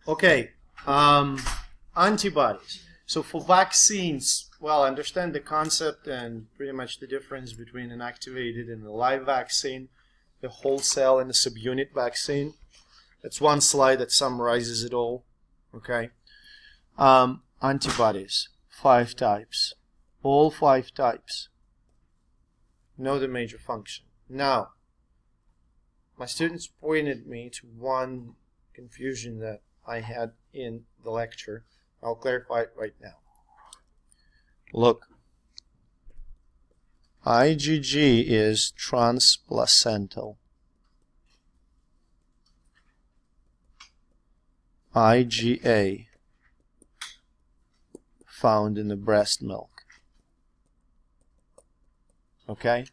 Okay, antibodies. So for vaccines, well, I understand the concept and pretty much the difference between an activated and a live vaccine, the whole cell and the subunit vaccine. That's one slide that summarizes it all. Okay. Antibodies, 5 types. All 5 types. Know the major function. Now, my students pointed me to one confusion that I had in the lecture. I'll clarify it right now. Look, IgG is transplacental. IgA found in the breast milk. Okay?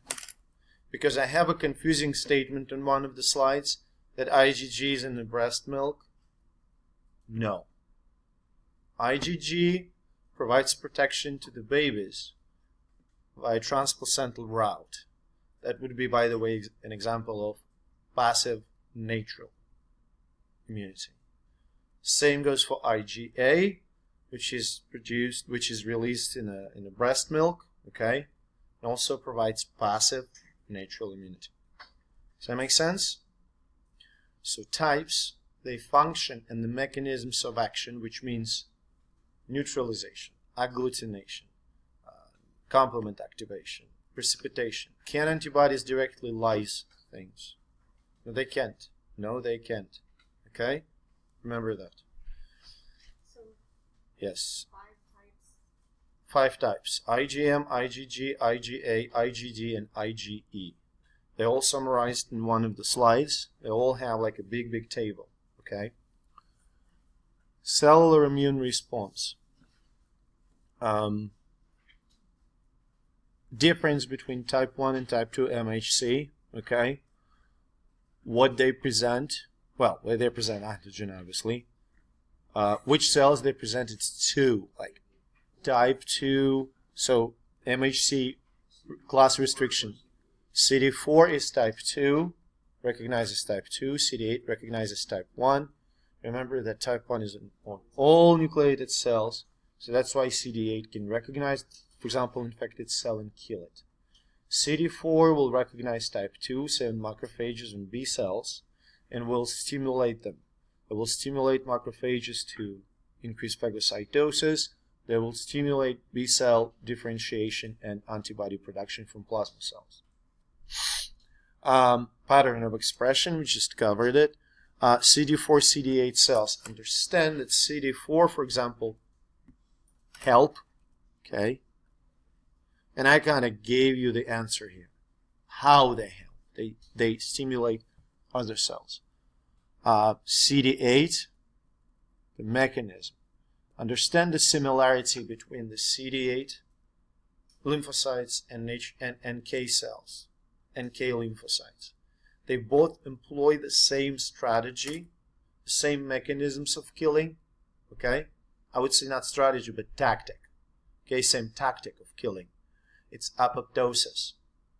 Because I have a confusing statement on one of the slides that IgG is in the breast milk. No. IgG provides protection to the babies by a transplacental route. That would be, by the way, an example of passive natural immunity. Same goes for IgA, which is released in a breast milk, okay? And also provides passive natural immunity. Does that make sense? So types, they function and the mechanisms of action, which means neutralization, agglutination, complement activation, precipitation. Can antibodies directly lyse things? No, they can't. No, they can't. Okay? Remember that. So, yes. 5 types. 5 types. IgM, IgG, IgA, IgD, and IgE. They're all summarized in one of the slides. They all have like a big table. Okay? Cellular immune response. Difference between type 1 and type 2 MHC. Okay? What they present. Well, they present antigen, obviously. Which cells they present, it's 2. Like type 2, so MHC class restriction. CD4 is type 2, recognizes type 2. CD8 recognizes type 1. Remember that type 1 is on all nucleated cells, so that's why CD8 can recognize, for example, infected cell and kill it. CD4 will recognize type 2, say in macrophages and B cells, and will stimulate them. It will stimulate macrophages to increase phagocytosis. They will stimulate B cell differentiation and antibody production from plasma cells. Pattern of expression, we just covered it. CD4, CD8 cells. Understand that CD4, for example, help. Okay? And I kind of gave you the answer here. How they help. They stimulate other cells. CD8, the mechanism. Understand the similarity between the CD8 lymphocytes and NK cells, NK lymphocytes. They both employ the same strategy, the same mechanisms of killing, okay? I would say not strategy, but tactic. Okay, same tactic of killing. It's apoptosis,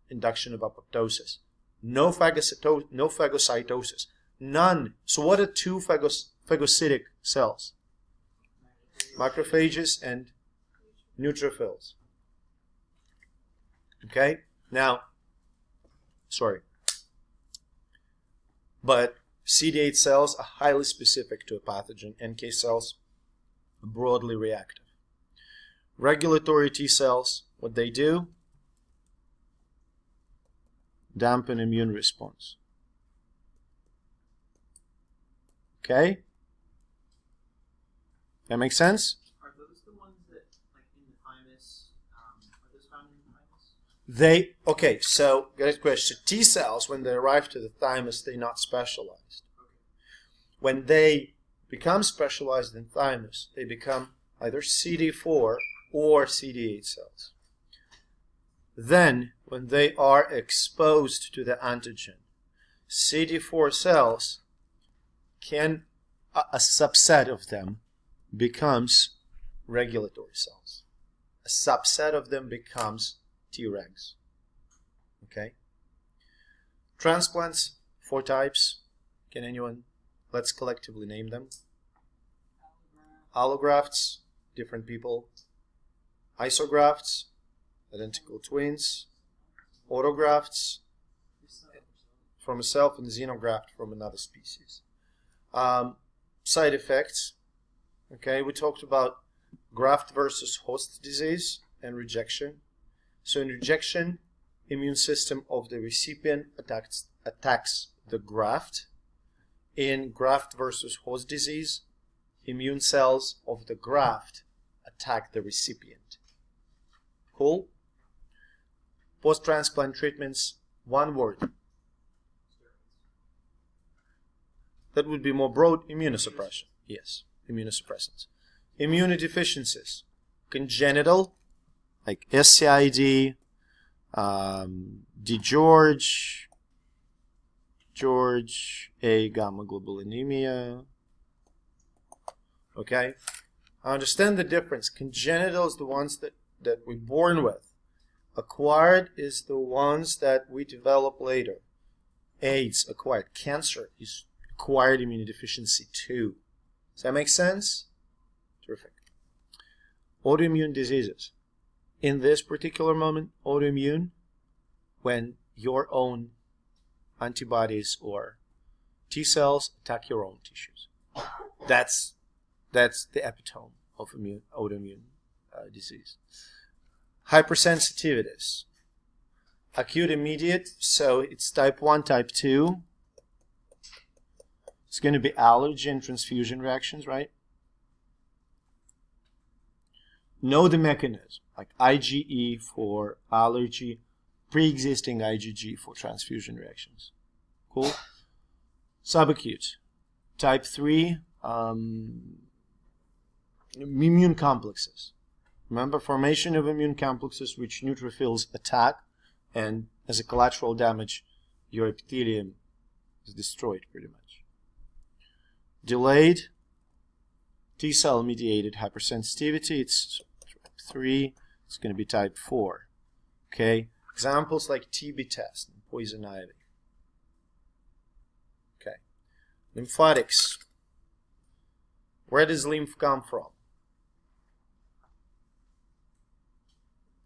induction of apoptosis. No phagocytosis. None. So what are 2 phagocytic cells? Macrophages and neutrophils. Okay? Now, but CD8 cells are highly specific to a pathogen. NK cells are broadly reactive. Regulatory T cells, what they do? Dampen immune response. Okay? That makes sense? Are those the ones that, like in the thymus, are those found in the thymus? Okay, so, good question. So T cells, when they arrive to the thymus, they're not specialized. When they become specialized in thymus, they become either CD4 or CD8 cells. Then, when they are exposed to the antigen, CD4 cells can, a subset of them becomes regulatory cells. A subset of them becomes Tregs. Okay? Transplants, 4 types. Can anyone, let's collectively name them. Allografts, different people. Isografts, identical twins. Autografts, from a self, and xenograft from another species. Side effects. Okay, we talked about graft versus host disease and rejection. So in rejection, immune system of the recipient attacks the graft. In graft versus host disease, immune cells of the graft attack the recipient. Cool? Post-transplant treatments, one word. That would be more broad. Immunosuppression. Yes, immunosuppressants. Immunodeficiencies. Congenital, like SCID, George, A gamma globulinemia. Okay? I understand the difference. Congenital is the ones that we're born with. Acquired is the ones that we develop later. AIDS, acquired. Cancer is acquired immunodeficiency too. Does that make sense? Terrific. Autoimmune diseases. In this particular moment, autoimmune, when your own antibodies or T cells attack your own tissues. That's the epitome of autoimmune disease. Hypersensitivities. Acute immediate, so it's type 1, type 2. It's going to be allergen transfusion reactions, right? Know the mechanism, like IgE for allergy, pre-existing IgG for transfusion reactions. Cool? Subacute. Type 3, immune complexes. Remember, formation of immune complexes which neutrophils attack, and as a collateral damage, your epithelium is destroyed pretty much. Delayed T-cell mediated hypersensitivity, it's type 3, it's going to be type 4. Okay, examples like TB test and poison ivy. Okay, lymphatics. Where does lymph come from?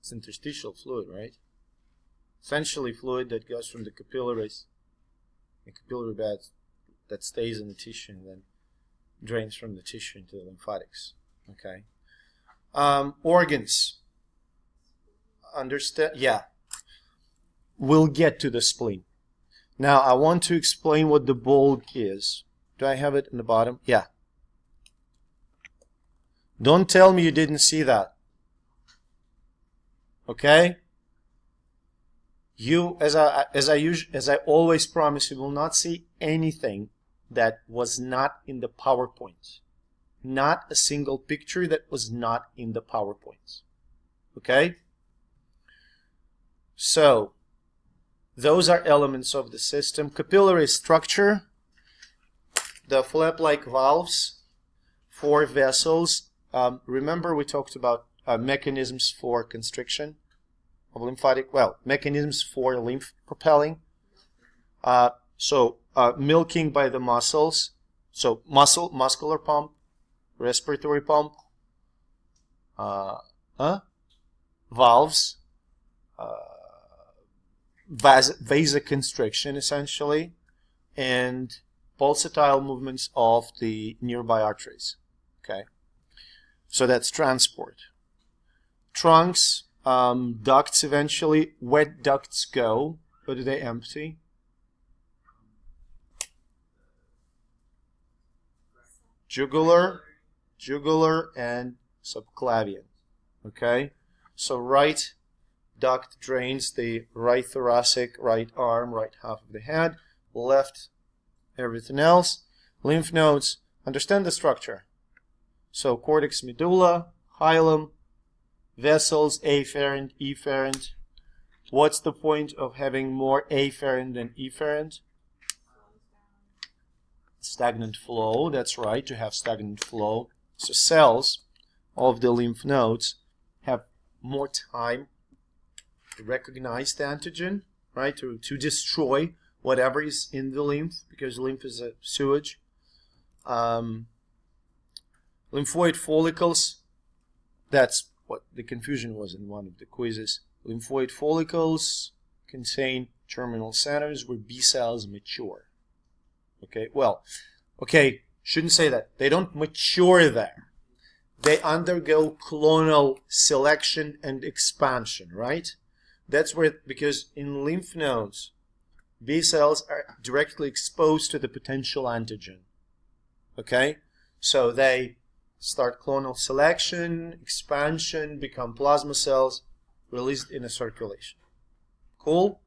It's interstitial fluid, right? Essentially fluid that goes from the capillaries, the capillary bed that stays in the tissue and then drains from the tissue into the lymphatics. Okay. Organs. Understand? Yeah. We'll get to the spleen. Now I want to explain what the bulk is. Do I have it in the bottom? Yeah. Don't tell me you didn't see that. Okay? You, as I always promise, you will not see anything that was not in the PowerPoint. Not a single picture that was not in the PowerPoint. Okay? So, those are elements of the system. Capillary structure, the flap-like valves, 4 vessels. Remember we talked about mechanisms for constriction of lymphatic, mechanisms for lymph propelling. Milking by the muscles. So muscular pump, respiratory pump, valves, vasoconstriction essentially, and pulsatile movements of the nearby arteries. Okay, so that's transport. Trunks, ducts eventually. Where ducts go? Where do they empty? Jugular, and subclavian. Okay, so right duct drains the right thoracic, right arm, right half of the head. Left, everything else. Lymph nodes. Understand the structure. So cortex, medulla, hilum, vessels, afferent, efferent. What's the point of having more afferent than efferent? Stagnant flow, that's right, to have stagnant flow. So cells of the lymph nodes have more time to recognize the antigen, right, to destroy whatever is in the lymph, because lymph is a sewage. Lymph Lymphoid follicles, that's what the confusion was in one of the quizzes. Lymphoid follicles contain terminal centers where B cells mature. Okay, well, okay, shouldn't say that. They don't mature there. They undergo clonal selection and expansion, right? That's where, because in lymph nodes, B cells are directly exposed to the potential antigen. Okay? So they start clonal selection, expansion, become plasma cells, released in a circulation. Cool?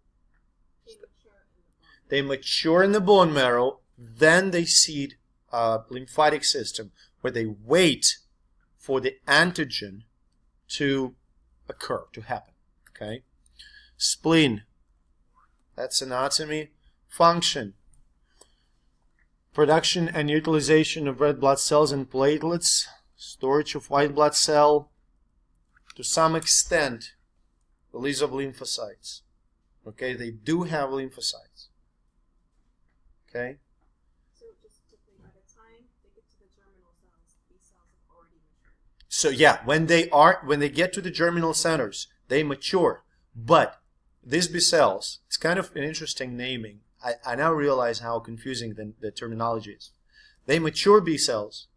They mature in the bone marrow, then they seed a lymphatic system where they wait for the antigen to occur, to happen. Okay? Spleen. That's anatomy. Function. Production and utilization of red blood cells and platelets. Storage of white blood cell. To some extent, release of lymphocytes. Okay, they do have lymphocytes. Okay? So just quickly, by the time they get to the germinal cells, these cells have already matured. So yeah, when they get to the germinal centers, they mature. But these B cells, it's kind of an interesting naming. I now realize how confusing the terminology is. They mature B cells,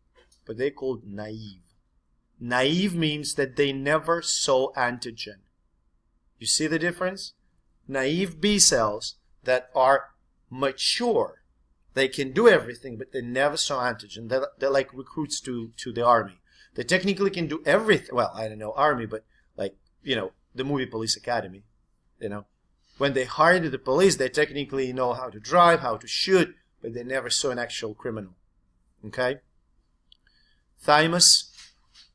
but they're called naive. Naive means that they never saw antigen. You see the difference? Naive B cells that are mature, they can do everything, but they never saw antigen. They're like recruits to the army. They technically can do everything. Well, I don't know army, but like, you know, the movie Police Academy, you know. When they hired the police, they technically know how to drive, how to shoot, but they never saw an actual criminal. Okay? Thymus,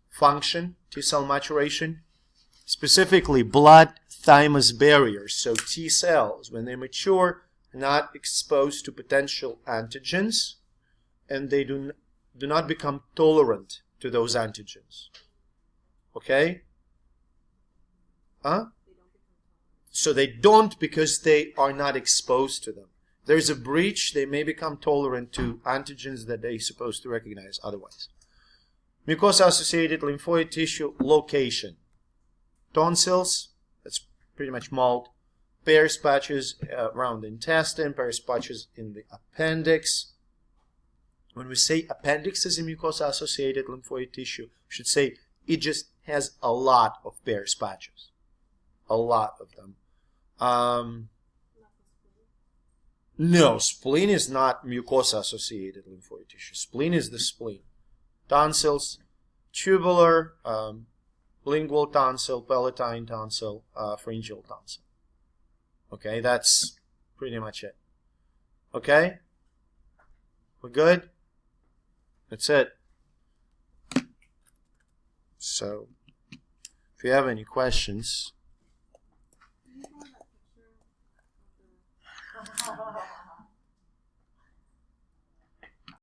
function, T-cell maturation, specifically blood-thymus barriers. So T cells, when they mature, are not exposed to potential antigens, and they do not become tolerant to those antigens. Okay? Huh? So they don't because they are not exposed to them. There's a breach, they may become tolerant to antigens that they're supposed to recognize otherwise. Mucosa-associated lymphoid tissue location. Tonsils, that's pretty much mold. Pairs patches around the intestine, pairs patches in the appendix. When we say appendix is a mucosa-associated lymphoid tissue, we should say it just has a lot of pairs patches. A lot of them. No, spleen is not mucosa-associated lymphoid tissue. Spleen is the spleen. Tonsils, tubular, lingual tonsil, palatine tonsil, pharyngeal tonsil. Okay, that's pretty much it. Okay? We're good? That's it. So, if you have any questions...